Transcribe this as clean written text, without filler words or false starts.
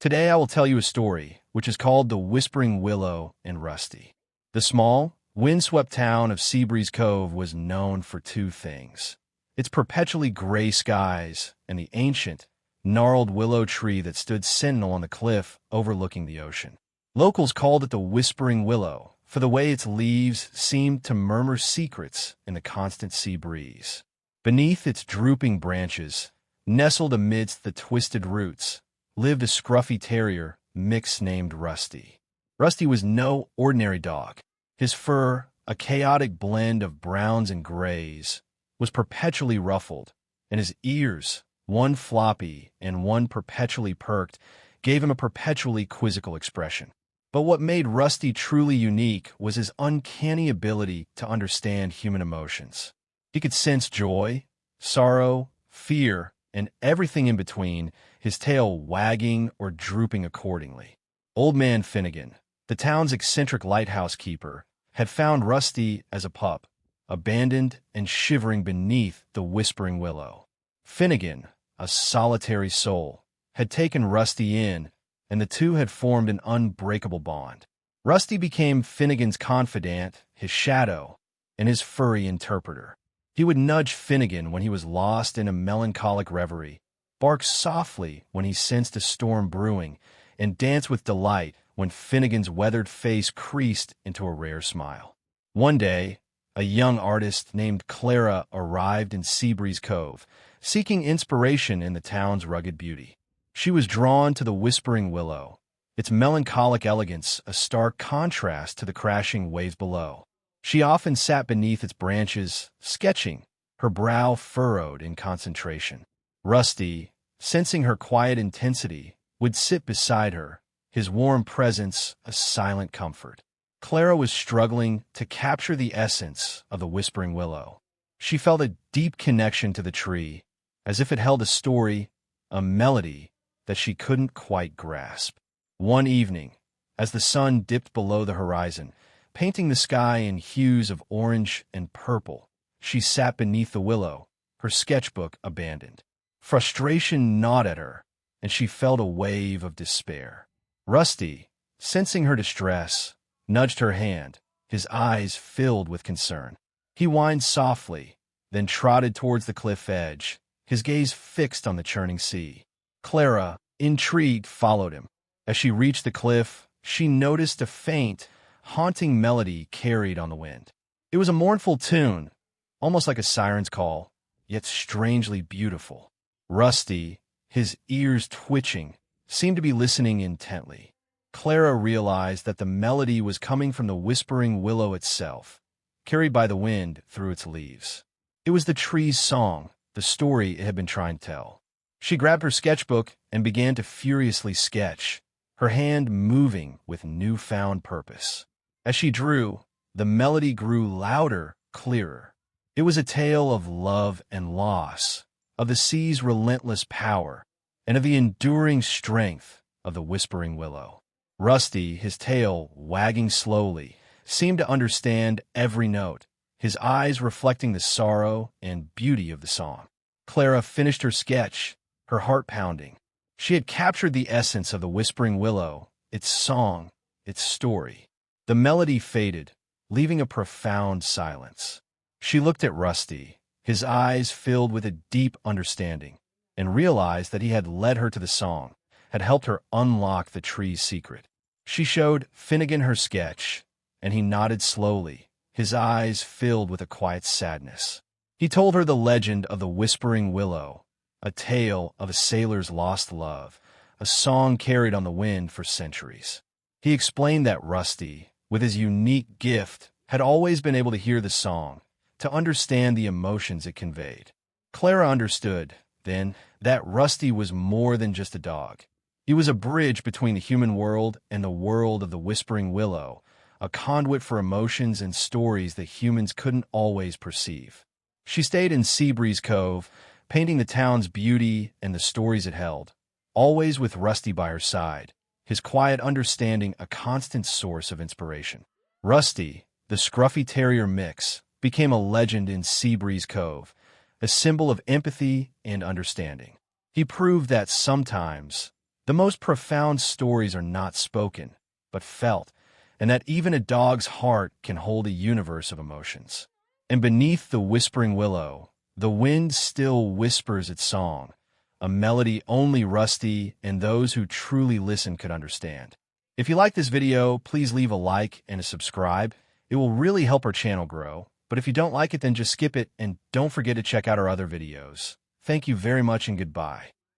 Today I will tell you a story which is called The Whispering Willow and Rusty. The small, windswept town of Seabreeze Cove was known for two things: its perpetually gray skies and the ancient, gnarled willow tree that stood sentinel on the cliff overlooking the ocean. Locals called it the Whispering Willow for the way its leaves seemed to murmur secrets in the constant sea breeze. Beneath its drooping branches, nestled amidst the twisted roots, lived a scruffy terrier mix named Rusty. Rusty was no ordinary dog. His fur, a chaotic blend of browns and grays, was perpetually ruffled, and his ears, one floppy and one perpetually perked, gave him a perpetually quizzical expression. But what made Rusty truly unique was his uncanny ability to understand human emotions. He could sense joy, sorrow, fear, and everything in between, his tail wagging or drooping accordingly. Old Man Finnegan, the town's eccentric lighthouse keeper, had found Rusty as a pup, abandoned and shivering beneath the Whispering Willow. Finnegan, a solitary soul, had taken Rusty in, and the two had formed an unbreakable bond. Rusty became Finnegan's confidant, his shadow, and his furry interpreter. He would nudge Finnegan when he was lost in a melancholic reverie, bark softly when he sensed a storm brewing, and dance with delight when Finnegan's weathered face creased into a rare smile. One day, a young artist named Clara arrived in Seabreeze Cove, seeking inspiration in the town's rugged beauty. She was drawn to the Whispering Willow, its melancholic elegance a stark contrast to the crashing waves below. She often sat beneath its branches, sketching, her brow furrowed in concentration. Rusty, sensing her quiet intensity, would sit beside her, his warm presence a silent comfort. Clara was struggling to capture the essence of the Whispering Willow. She felt a deep connection to the tree, as if it held a story, a melody that she couldn't quite grasp. One evening, as the sun dipped below the horizon, painting the sky in hues of orange and purple, she sat beneath the willow, her sketchbook abandoned. Frustration gnawed at her, and she felt a wave of despair. Rusty, sensing her distress, nudged her hand, his eyes filled with concern. He whined softly, then trotted towards the cliff edge, his gaze fixed on the churning sea. Clara, intrigued, followed him. As she reached the cliff, she noticed a faint, haunting melody carried on the wind. It was a mournful tune, almost like a siren's call, yet strangely beautiful. Rusty, his ears twitching, seemed to be listening intently. Clara realized that the melody was coming from the Whispering Willow itself, carried by the wind through its leaves. It was the tree's song, the story it had been trying to tell. She grabbed her sketchbook and began to furiously sketch, her hand moving with newfound purpose. As she drew, the melody grew louder, clearer. It was a tale of love and loss, of the sea's relentless power, and of the enduring strength of the Whispering Willow. Rusty, his tail wagging slowly, seemed to understand every note, his eyes reflecting the sorrow and beauty of the song. Clara finished her sketch, her heart pounding. She had captured the essence of the Whispering Willow, its song, its story. The melody faded, leaving a profound silence. She looked at Rusty, his eyes filled with a deep understanding, and realized that he had led her to the song, had helped her unlock the tree's secret. She showed Finnegan her sketch, and he nodded slowly, his eyes filled with a quiet sadness. He told her the legend of the Whispering Willow, a tale of a sailor's lost love, a song carried on the wind for centuries. He explained that Rusty, with his unique gift, had always been able to hear the song, to understand the emotions it conveyed. Clara understood, then, that Rusty was more than just a dog. He was a bridge between the human world and the world of the Whispering Willow, a conduit for emotions and stories that humans couldn't always perceive. She stayed in Seabreeze Cove, painting the town's beauty and the stories it held, always with Rusty by her side, his quiet understanding a constant source of inspiration. Rusty, the scruffy terrier mix, became a legend in Seabreeze Cove, a symbol of empathy and understanding. He proved that sometimes The most profound stories are not spoken, but felt, and that even a dog's heart can hold a universe of emotions. And beneath the whispering willow, the wind still whispers its song, a melody only Rusty and those who truly listen could understand. If you like this video, please leave a like and a subscribe. It will really help our channel grow. But if you don't like it, then just skip it and don't forget to check out our other videos. Thank you very much and goodbye.